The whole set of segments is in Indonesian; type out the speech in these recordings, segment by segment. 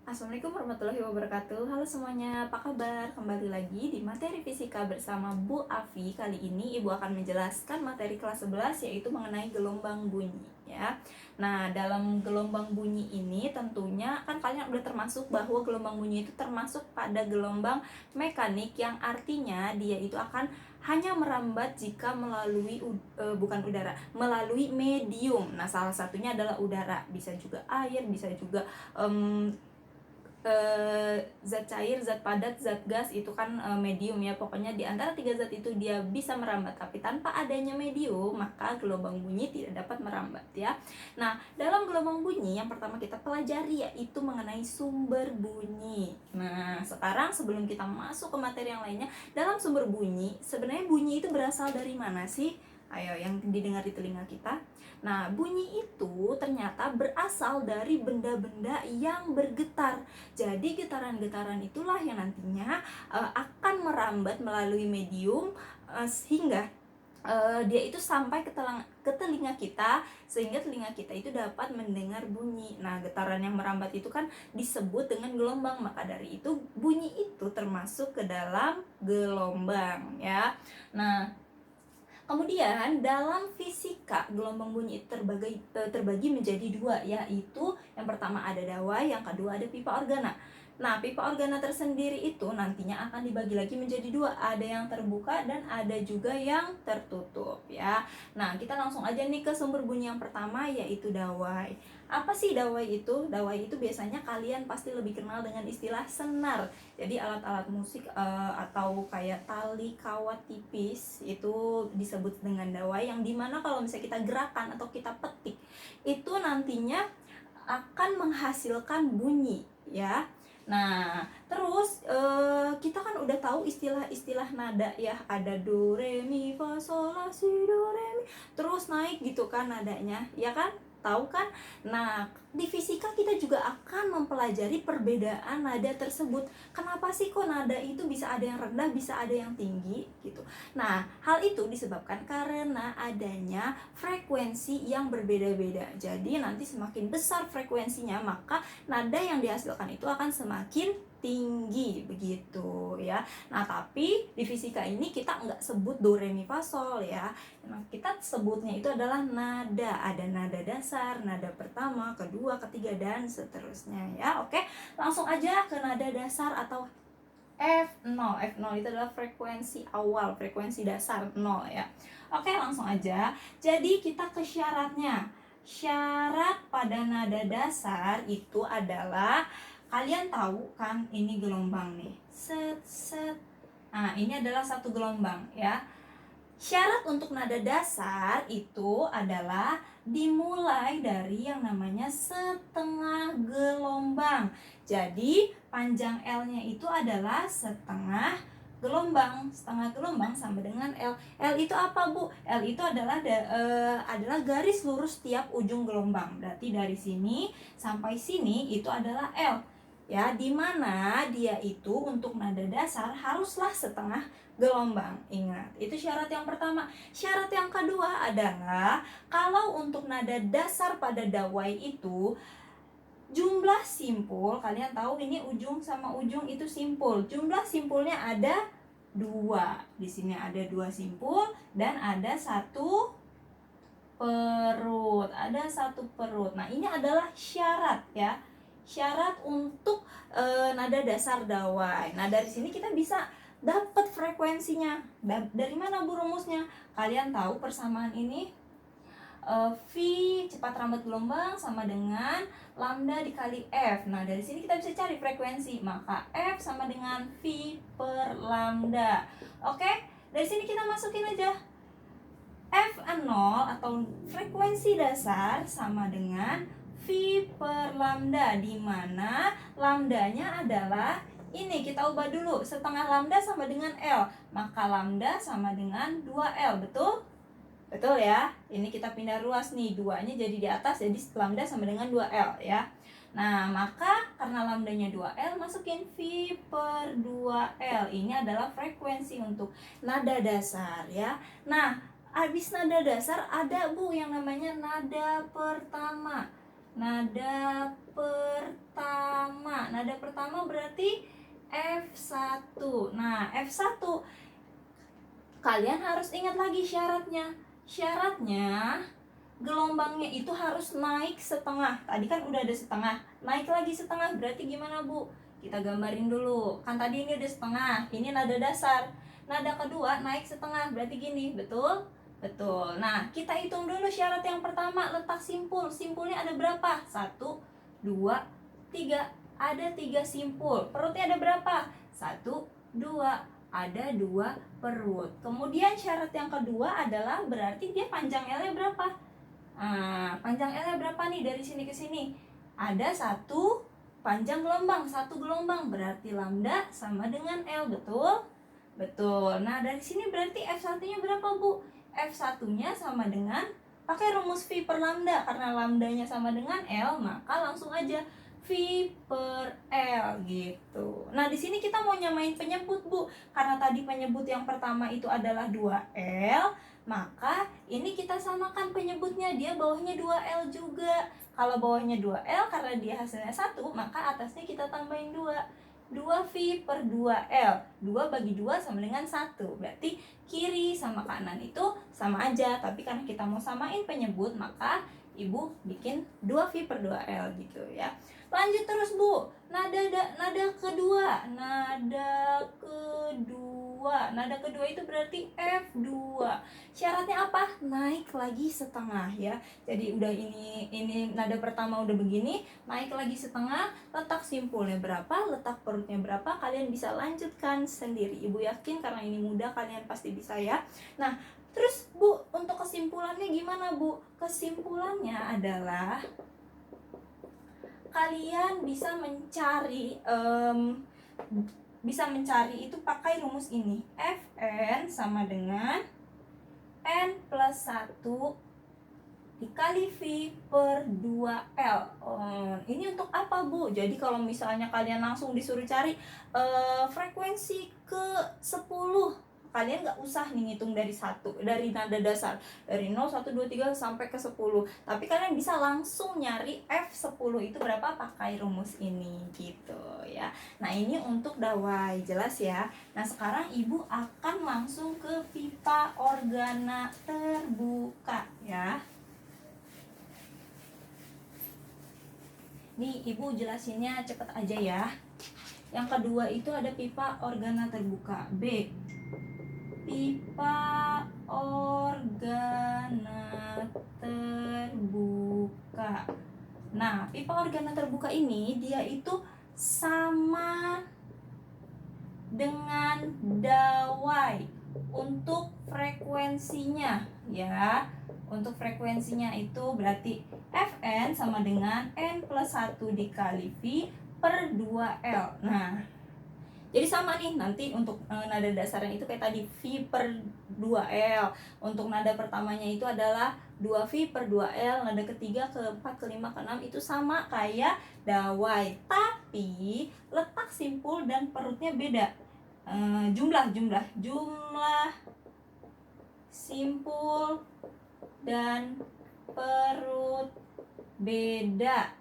Assalamualaikum warahmatullahi wabarakatuh. Halo semuanya, apa kabar? Kembali lagi di materi fisika bersama Bu Afi. Kali ini Ibu akan menjelaskan materi kelas 11 yaitu mengenai gelombang bunyi ya. Nah, dalam gelombang bunyi ini tentunya kan kalian udah termasuk bahwa gelombang bunyi itu termasuk pada gelombang mekanik yang artinya dia itu akan hanya merambat jika melalui melalui medium. Nah, salah satunya adalah udara, bisa juga air, bisa juga zat cair, zat padat, zat gas itu kan medium ya. Pokoknya di antara tiga zat itu dia bisa merambat, tapi tanpa adanya medium maka gelombang bunyi tidak dapat merambat ya. Nah, dalam gelombang bunyi yang pertama kita pelajari yaitu mengenai sumber bunyi. Nah, sekarang sebelum kita masuk ke materi yang lainnya, dalam sumber bunyi sebenarnya bunyi itu berasal dari mana sih? Ayo yang didengar di telinga kita. Nah, bunyi itu ternyata berasal dari benda-benda yang bergetar. Jadi getaran-getaran itulah yang nantinya akan merambat melalui medium sehingga dia itu sampai ke telinga kita, sehingga telinga kita itu dapat mendengar bunyi. Nah, getaran yang merambat itu kan disebut dengan gelombang. Maka dari itu bunyi itu termasuk ke dalam gelombang ya. Nah, kemudian dalam fisika gelombang bunyi terbagi menjadi dua, yaitu yang pertama ada dawai, yang kedua ada pipa organa. Nah, pipa organa tersendiri itu nantinya akan dibagi lagi menjadi dua, ada yang terbuka dan ada juga yang tertutup ya. Nah, kita langsung aja nih ke sumber bunyi yang pertama yaitu dawai. Apa sih dawai itu? Dawai itu biasanya kalian pasti lebih kenal dengan istilah senar. Jadi alat-alat musik atau kayak tali kawat tipis itu disebut dengan dawai, yang dimana kalau misalnya kita gerakan atau kita petik itu nantinya akan menghasilkan bunyi ya. Nah, terus kita kan udah tahu istilah-istilah nada ya, ada do re mi fa sol la si do re mi, terus naik gitu kan nadanya ya kan, tahu kan? Nah, di fisika kita juga akan mempelajari perbedaan nada tersebut. Kenapa sih kok nada itu bisa ada yang rendah, bisa ada yang tinggi gitu. Nah, hal itu disebabkan karena adanya frekuensi yang berbeda-beda. Jadi nanti semakin besar frekuensinya, maka nada yang dihasilkan itu akan semakin tinggi begitu ya. Nah, tapi di fisika ini kita nggak sebut do re mi fa sol ya. Nah, kita sebutnya itu adalah nada. Ada nada dasar, nada pertama, kedua, ketiga, dan seterusnya ya. Oke, langsung aja ke nada dasar atau F0. F0 itu adalah frekuensi awal, frekuensi dasar 0 ya. Oke, langsung aja. Jadi kita ke syaratnya. Syarat pada nada dasar itu adalah, kalian tahu kan ini gelombang nih. Set set. Nah, ini adalah satu gelombang ya. Syarat untuk nada dasar itu adalah dimulai dari yang namanya setengah gelombang. Jadi panjang L-nya itu adalah setengah gelombang. Setengah gelombang sama dengan L. L itu apa, Bu? L itu adalah garis lurus tiap ujung gelombang. Berarti dari sini sampai sini itu adalah L. Ya, dimana dia itu untuk nada dasar haruslah setengah gelombang. Ingat, itu syarat yang pertama. Syarat yang kedua adalah kalau untuk nada dasar pada dawai itu jumlah simpul, kalian tahu ini ujung sama ujung itu simpul. Jumlah simpulnya ada dua. Di sini ada dua simpul dan ada satu perut. Ada satu perut. Nah, ini adalah syarat ya. Syarat untuk nada dasar dawai. Nah, dari sini kita bisa dapat frekuensinya. Dari mana Bu rumusnya? Kalian tahu persamaan ini, V cepat rambat gelombang sama dengan lambda dikali F. Nah, dari sini kita bisa cari frekuensi. Maka F sama dengan V per lambda. Oke? Dari sini kita masukin aja. F0 atau frekuensi dasar sama dengan V per lambda, di mana lambdanya adalah ini, kita ubah dulu. Setengah lambda sama dengan L, maka lambda sama dengan 2L, betul? Betul ya? Ini kita pindah ruas nih, 2-nya jadi di atas, jadi lambda sama dengan 2L ya. Nah, maka karena lambdanya 2L, masukin V per 2L. Ini adalah frekuensi untuk nada dasar ya. Nah, habis nada dasar ada Bu yang namanya nada pertama. Nada pertama nada pertama berarti F1. Nah, F1 kalian harus ingat lagi syaratnya. Syaratnya gelombangnya itu harus naik setengah. Tadi kan udah ada setengah, naik lagi setengah berarti gimana Bu? Kita gambarin dulu. Kan tadi ini udah setengah, ini nada dasar. Nada kedua naik setengah berarti gini, betul? Betul. Nah, kita hitung dulu syarat yang pertama, letak simpul. Simpulnya ada berapa? 1, 2, 3. Ada 3 simpul. Perutnya ada berapa? 1, 2. Ada 2 perut. Kemudian syarat yang kedua adalah berarti dia panjang L-nya berapa? Nah, panjang L-nya berapa nih dari sini ke sini? Ada 1 panjang gelombang, 1 gelombang berarti lambda sama dengan L, betul? Betul. Nah, dari sini berarti F1-nya berapa, Bu? F1-nya sama dengan, pakai rumus V per lambda, karena lambdanya sama dengan L, maka langsung aja V per L gitu. Nah, di sini kita mau nyamain penyebut, Bu. Karena tadi penyebut yang pertama itu adalah 2L, maka ini kita samakan penyebutnya, dia bawahnya 2L juga. Kalau bawahnya 2L karena dia hasilnya 1, maka atasnya kita tambahin 2. 2V per 2L. 2 bagi 2 sama dengan 1. Berarti kiri sama kanan itu sama aja. Tapi karena kita mau samain penyebut, maka Ibu bikin 2V per 2L gitu ya. Lanjut terus Bu. Nada kedua. Nada kedua itu berarti F2. Syaratnya apa? Naik lagi setengah ya. Jadi udah ini nada pertama udah begini, naik lagi setengah, letak simpulnya berapa, letak perutnya berapa, kalian bisa lanjutkan sendiri. Ibu yakin karena ini mudah, kalian pasti bisa ya. Nah, terus Bu, untuk kesimpulannya gimana Bu? Kesimpulannya adalah kalian bisa mencari itu pakai rumus ini. Fn sama dengan N plus 1 dikali V per 2L. Ini untuk apa Bu? Jadi kalau misalnya kalian langsung disuruh cari frekuensi ke 10, kalian nggak usah nih ngitung dari nada dasar, dari 0, 1, 2, 3 sampai ke 10. Tapi kalian bisa langsung nyari F10 itu berapa pakai rumus ini gitu ya. Nah, ini untuk dawai, jelas ya. Nah, sekarang Ibu akan langsung ke pipa organa terbuka ya. Nih, Ibu jelasinnya cepet aja ya. Yang kedua itu ada pipa organa terbuka. B, pipa organa terbuka. Nah, pipa organa terbuka ini dia itu sama dengan dawai untuk frekuensinya ya. Untuk frekuensinya itu berarti Fn sama dengan N plus 1 dikali V per 2L. Nah, jadi sama nih nanti untuk nada dasarnya itu kayak tadi V per 2L. Untuk nada pertamanya itu adalah 2V per 2L. Nada ketiga, keempat, kelima, keenam itu sama kayak dawai. Tapi letak simpul dan perutnya beda. Jumlah simpul dan perut beda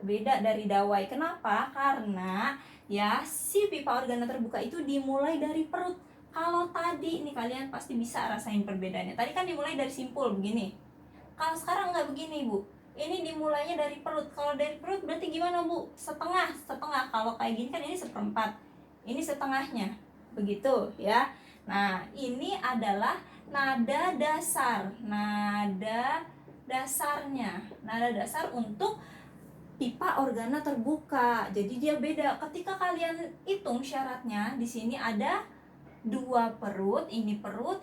dari dawai. Kenapa? Karena ya si pipa organa terbuka itu dimulai dari perut. Kalau tadi ini kalian pasti bisa rasain perbedaannya. Tadi kan dimulai dari simpul begini. Kalau sekarang nggak begini Bu. Ini dimulainya dari perut. Kalau dari perut berarti gimana Bu? Setengah. Kalau kayak gini kan ini seperempat. Ini setengahnya. Begitu ya. Nah, ini adalah nada dasar. Nada dasar untuk pipa organa terbuka. Jadi dia beda. Ketika kalian hitung syaratnya, di sini ada 2 perut, ini perut,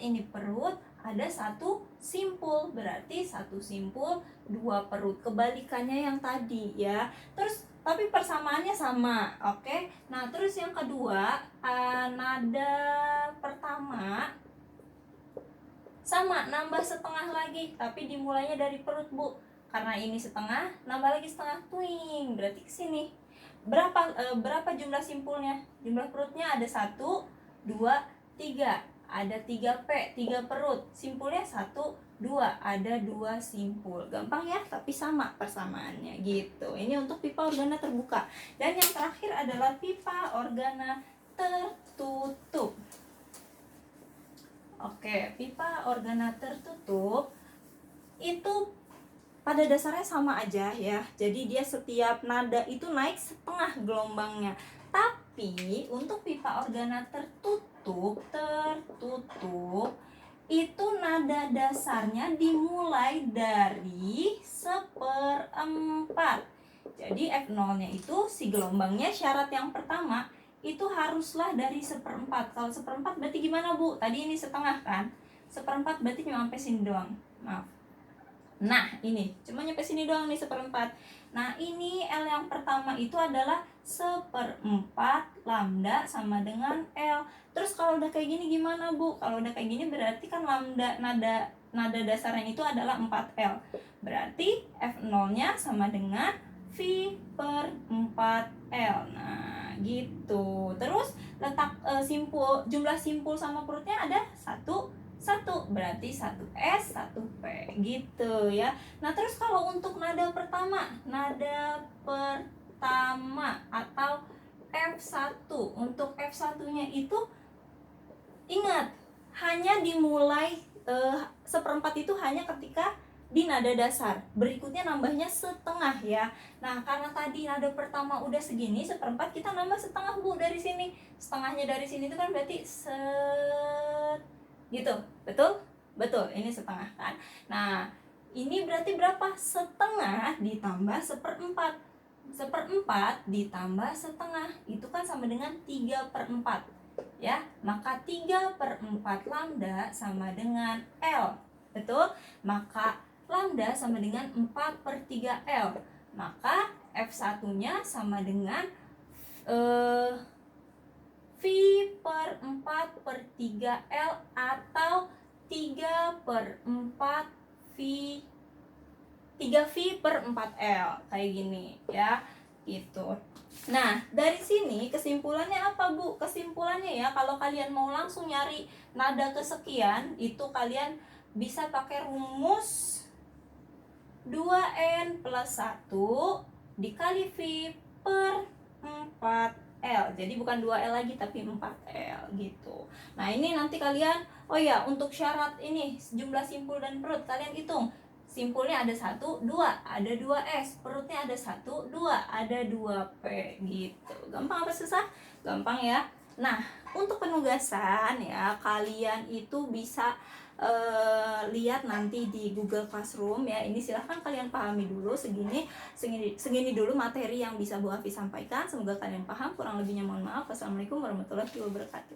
ada 1 simpul. Berarti 1 simpul, 2 perut. Kebalikannya yang tadi ya. Terus tapi persamaannya sama. Oke. Nah, terus yang kedua, nada pertama sama, nambah setengah lagi, tapi dimulainya dari perut Bu. Karena ini setengah, nambah lagi setengah, twing, berarti kesini. Berapa jumlah simpulnya? Jumlah perutnya ada 1, 2, 3. ada 3P, 3 perut. Simpulnya 1, 2, ada 2 simpul. Gampang ya, tapi sama persamaannya gitu. Ini untuk pipa organa terbuka. Dan yang terakhir adalah pipa organa tertutup. Oke, pipa organa tertutup itu pada dasarnya sama aja ya. Jadi dia setiap nada itu naik setengah gelombangnya. Tapi untuk pipa organa tertutup itu nada dasarnya dimulai dari 1/4. Jadi F0-nya itu si gelombangnya syarat yang pertama itu haruslah dari 1/4. Kalau 1/4 berarti gimana, Bu? Tadi ini setengah kan? 1/4 berarti cuma sampai sini doang. Maaf. Nah, ini cuma nyampe sini doang nih 1/4. Nah, ini L yang pertama itu adalah 1/4 lambda sama dengan L. Terus kalau udah kayak gini gimana, Bu? Kalau udah kayak gini berarti kan lambda nada dasarnya itu adalah 4L. Berarti F0-nya sama dengan V/4L. Nah, gitu. Terus letak jumlah simpul sama perutnya ada 1, berarti 1S 1P gitu ya. Nah, terus kalau untuk nada pertama atau F1, untuk F1-nya itu ingat hanya dimulai 1/4 itu hanya ketika di nada dasar. Berikutnya nambahnya setengah ya. Nah, karena tadi nada pertama udah segini 1/4, kita nambah setengah, Bu, dari sini. Setengahnya dari sini itu kan berarti gitu, betul? Betul, ini setengah kan. Nah, ini berarti berapa? Setengah ditambah 1/4. 1/4 ditambah setengah itu kan sama dengan 3/4 ya. Maka 3/4 lambda sama dengan L, betul? Maka lambda sama dengan 4/3L. Maka F1-nya sama dengan V/4/3L atau 3V/4L kayak gini ya, gitu. Nah, dari sini kesimpulannya apa, Bu? Kesimpulannya ya, kalau kalian mau langsung nyari nada kesekian, itu kalian bisa pakai rumus 2N plus 1 dikali V/4L. Jadi bukan 2L lagi tapi 4L gitu. Nah, ini nanti kalian, oh ya, untuk syarat ini jumlah simpul dan perut kalian hitung. Simpulnya ada 1, 2, ada 2S, perutnya ada 1, 2, ada 2P gitu. Gampang apa susah? Gampang ya. Nah, untuk penugasan ya, kalian itu bisa lihat nanti di Google Classroom ya. Ini silahkan kalian pahami dulu segini dulu materi yang bisa Bu Afi sampaikan. Semoga kalian paham, kurang lebihnya mohon maaf. Wassalamualaikum warahmatullahi wabarakatuh.